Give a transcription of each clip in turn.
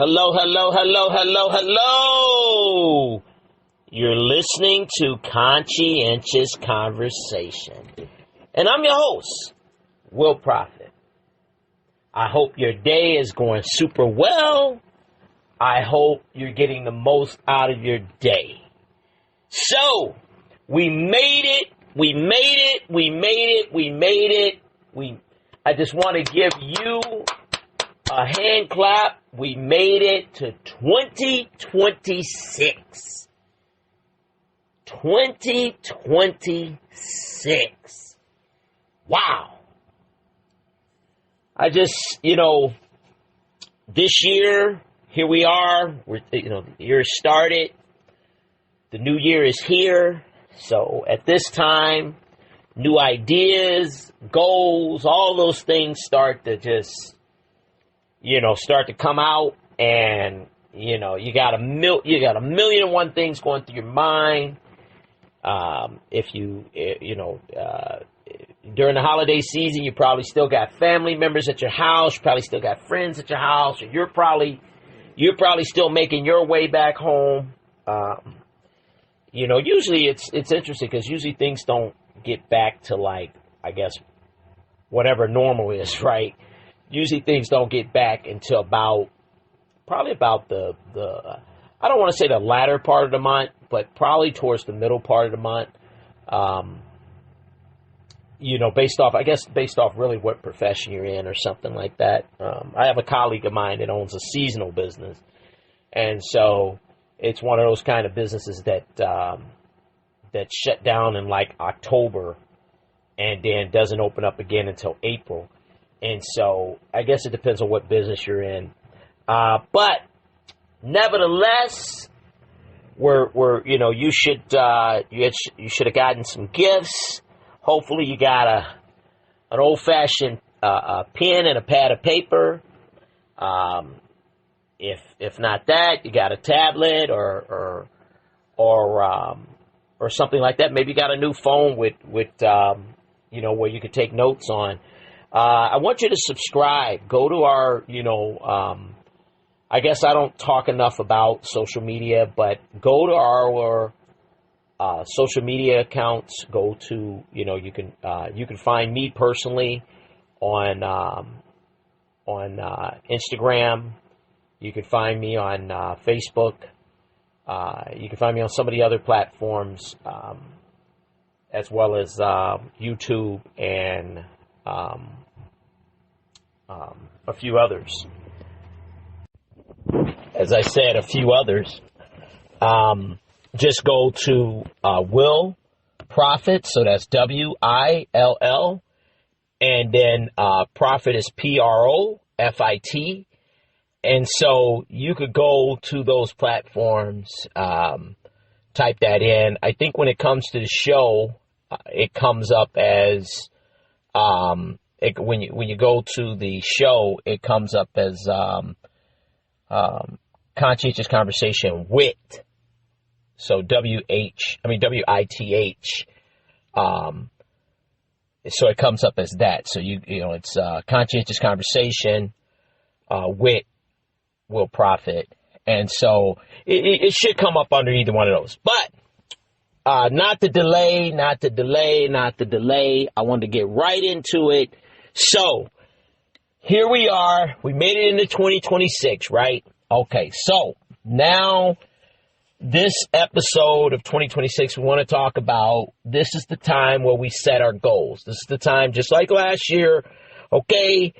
Hello, hello, hello, hello, hello. You're listening to Conscientious Conversation. And I'm your host, Will Prophet. I hope your day is going super well. I hope you're getting the most out of your day. So, we made it. I just want to give you a hand clap. We made it to 2026. 2026. Wow. I just, this year, here we are. The year started. The new year is here. So at this time, new ideas, goals, all those things start to just, start to come out, and you got a million and one things going through your mind. During the holiday season, you probably still got family members at your house. You probably still got friends at your house, or you're probably still making your way back home. Usually it's interesting because usually things don't get back to, like, I guess, whatever normal is, right? Usually things don't get back until probably about the I don't want to say the latter part of the month, but probably towards the middle part of the month. Based off really what profession you're in or something like that. I have a colleague of mine that owns a seasonal business. And so it's one of those kind of businesses that shut down in like October and then doesn't open up again until April. And so I guess it depends on what business you're in. But nevertheless, you should have gotten some gifts. Hopefully you got an old-fashioned pen and a pad of paper. If not that, you got a tablet or something like that. Maybe you got a new phone with where you could take notes on. I want you to subscribe. Go to our, I guess I don't talk enough about social media, but go to our social media accounts. Go to, you can find me personally on Instagram. You can find me on Facebook. You can find me on some of the other platforms, as well as YouTube and a few others. As I said, a few others. Just go to Will Prophet, so that's WILL, and then Prophet is PROFIT. And so you could go to those platforms, type that in. I think when it comes to the show, it comes up as, when you go to the show, it comes up as Conscientious Conversation with. So WITH. So it comes up as that. So it's Conscientious Conversation with Will Prophet. And so it should come up under either one of those. But not to delay. I wanted to get right into it. So here we are. We made it into 2026, right? Okay, so now this episode of 2026, we want to talk about, this is the time where we set our goals. This is the time, just like last year, okay,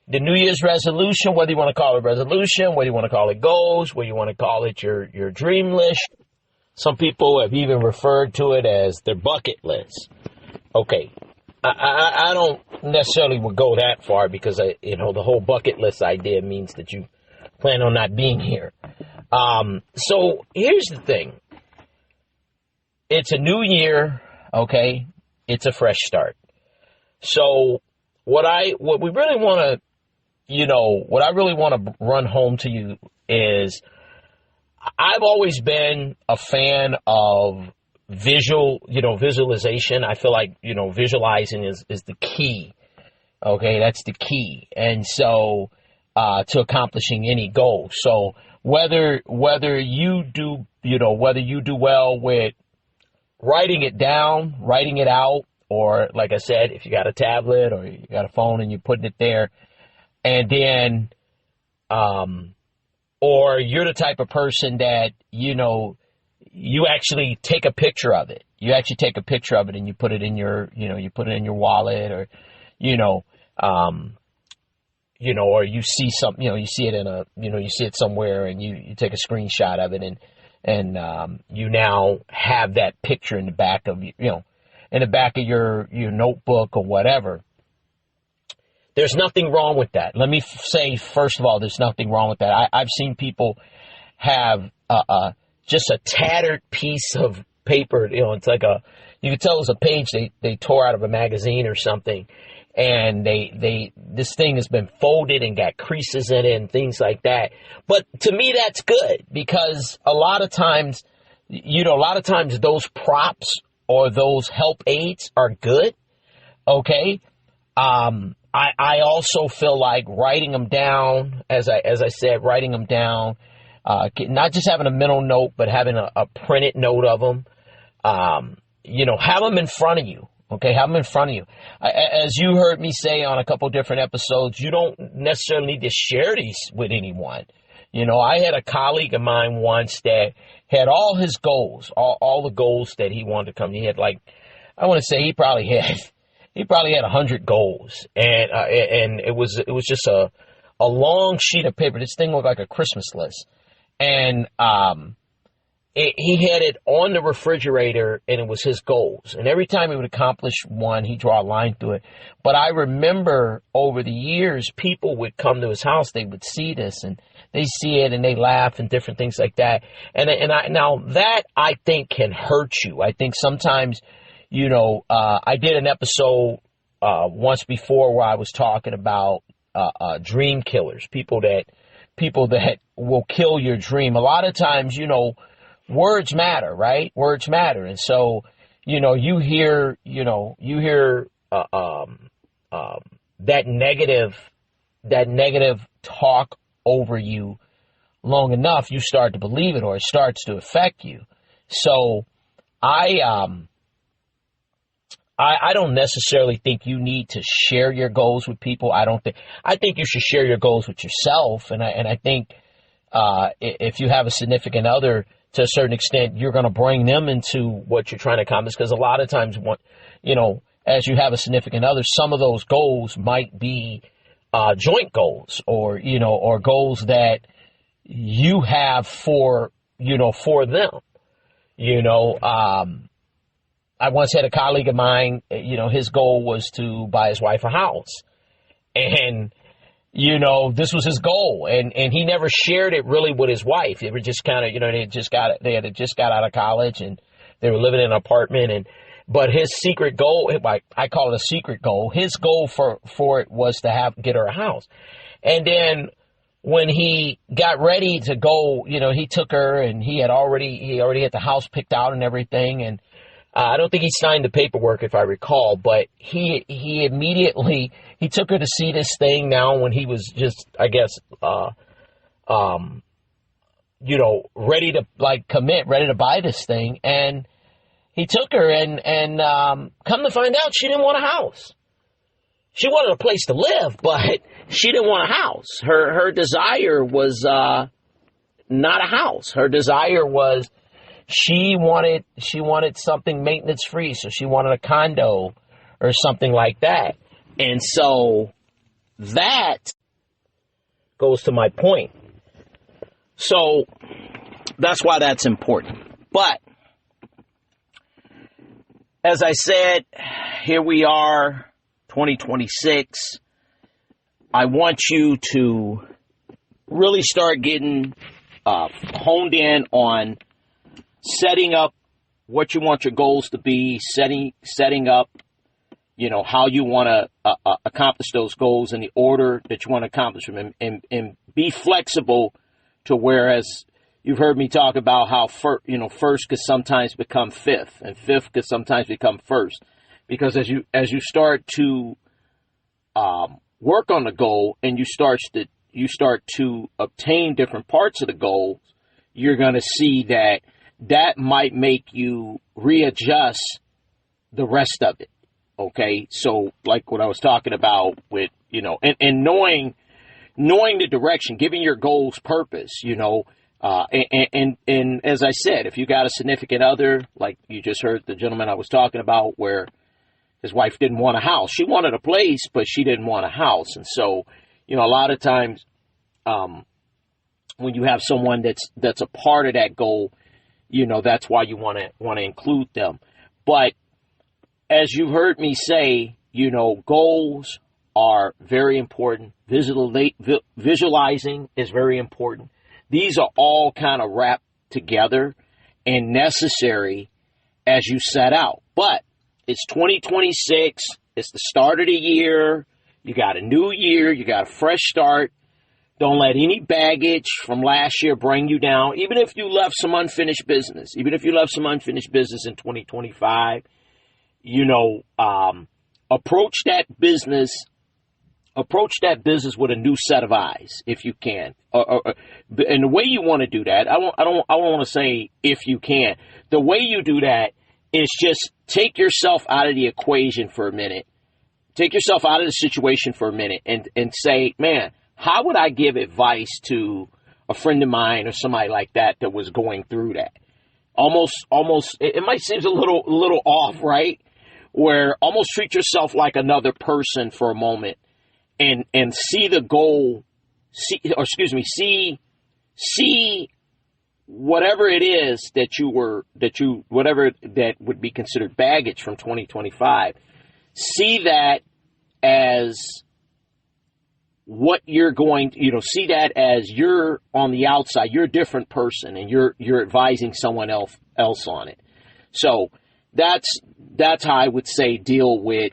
the New Year's resolution, whether you want to call it resolution, whether you want to call it goals, whether you want to call it your dream list. Some people have even referred to it as their bucket list. Okay, I don't necessarily would go that far because, the whole bucket list idea means that you plan on not being here. So here's the thing. It's a new year, okay? It's a fresh start. So what I really want to run home to you is, I've always been a fan of visualization. I feel like, visualizing is the key. Okay, that's the key. And so to accomplishing any goal. So whether you do well with writing it down, writing it out, or like I said, if you got a tablet or you got a phone and you're putting it there, and then, or you're the type of person that, you actually take a picture of it. You actually take a picture of it and you put it in your, you put it in your wallet, or, or you see something, you see it in a, you see it somewhere and you take a screenshot of it, and you now have that picture in the back of, in the back of your notebook or whatever. There's nothing wrong with that. Let me say, first of all, there's nothing wrong with that. I've seen people have just a tattered piece of paper. It's like you could tell it was a page they tore out of a magazine or something, and this thing has been folded and got creases in it and things like that. But to me, that's good, because a lot of times those props or those help aids are good. Okay. I also feel like writing them down, as I said, writing them down, not just having a mental note, but having a printed note of them. Have them in front of you. Okay, have them in front of you. As you heard me say on a couple different episodes, you don't necessarily need to share these with anyone. I had a colleague of mine once that had all his goals, all the goals that he wanted to come. He had, like, I want to say he probably had 100 goals, and it was just a long sheet of paper. This thing looked like a Christmas list, and he had it on the refrigerator, and it was his goals. And every time he would accomplish one, he'd draw a line through it. But I remember over the years, people would come to his house, they would see this, and they see it, and they laugh and different things like that. Now that, I think, can hurt you. I think sometimes, I did an episode once before where I was talking about dream killers, people that will kill your dream. A lot of times, words matter, right? Words matter. And so, you hear that negative talk over you long enough, you start to believe it, or it starts to affect you. So I don't necessarily think you need to share your goals with people. I think you should share your goals with yourself. And I think, if you have a significant other, to a certain extent, you're going to bring them into what you're trying to accomplish. Because a lot of times, as you have a significant other, some of those goals might be joint goals, or goals that you have for them. I once had a colleague of mine, his goal was to buy his wife a house, and this was his goal, and he never shared it really with his wife. It was just kind of, they had just got out of college, and they were living in an apartment, but his secret goal, I call it a secret goal. His goal for it was to get her a house. And then when he got ready to go, he took her, and he already had the house picked out and everything. And I don't think he signed the paperwork, if I recall, but he immediately, he took her to see this thing now when he was just, I guess, ready to commit, ready to buy this thing. And he took her, and come to find out, she didn't want a house. She wanted a place to live, but she didn't want a house. Her desire was not a house. Her desire was, she wanted something maintenance free, so she wanted a condo or something like that. And so that goes to my point. So that's why that's important. But as I said, here we are, 2026. I want you to really start getting honed in on setting up what you want your goals to be, setting up, how you want to accomplish those goals in the order that you want to accomplish them, and be flexible to whereas you've heard me talk about how first could sometimes become fifth, and fifth could sometimes become first, because as you start to work on the goal, and you start to you start to obtain different parts of the goals, you're going to see that that might make you readjust the rest of it. Okay. So like what I was talking about with, and knowing the direction, giving your goals purpose, and as I said, if you got a significant other, like you just heard the gentleman I was talking about, where his wife didn't want a house. She wanted a place, but she didn't want a house. And so, a lot of times, when you have someone that's a part of that goal, that's why you want to include them. But as you've heard me say, goals are very important. Visualizing is very important. These are all kind of wrapped together and necessary as you set out. But it's 2026. It's the start of the year. You got a new year. You got a fresh start. Don't let any baggage from last year bring you down. Even if you left some unfinished business, in 2025, approach that business with a new set of eyes, if you can. And the way you want to do that, I don't want to say if you can. The way you do that is just take yourself out of the equation for a minute. Take yourself out of the situation for a minute and say, man, how would I give advice to a friend of mine or somebody like that was going through that? Almost, it might seem a little off, right? Where almost treat yourself like another person for a moment and see the goal, see whatever it is whatever that would be considered baggage from 2025. See that as what you're going to, see that as you're on the outside, you're a different person and you're advising someone else on it. So that's how I would say deal with,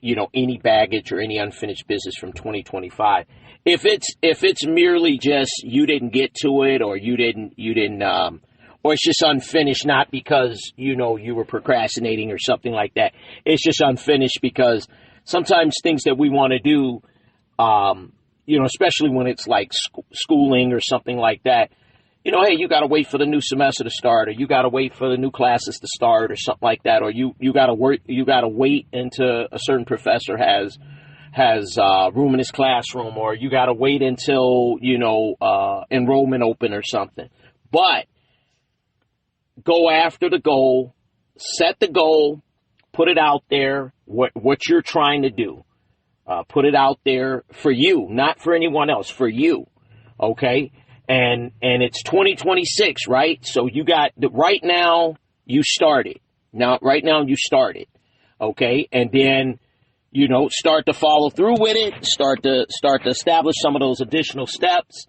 any baggage or any unfinished business from 2025. If it's merely just you didn't get to it or you didn't or it's just unfinished, not because, you were procrastinating or something like that. It's just unfinished because sometimes things that we want to do, especially when it's like schooling or something like that, hey, you got to wait for the new semester to start, or you got to wait for the new classes to start or something like that. Or you got to wait until a certain professor has room in his classroom, or you got to wait until, enrollment open or something. But go after the goal, set the goal, put it out there, what you're trying to do. Put it out there for you, not for anyone else, for you. Okay. And it's 2026, right? So you got right now you started. Okay. And then, start to follow through with it, start to establish some of those additional steps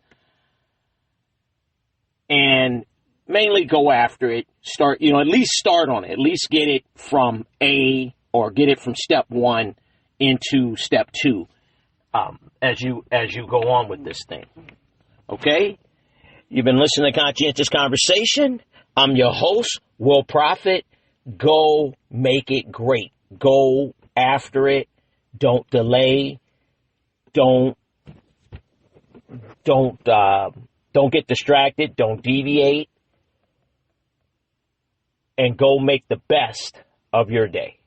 and mainly go after it. At least start on it, at least get it from A or get it from step 1 into step 2, as you go on with this thing. Okay? You've been listening to Conscientious Conversation. I'm your host, Will Prophet. Go make it great. Go after it. Don't delay. Don't get distracted. Don't deviate. And go make the best of your day.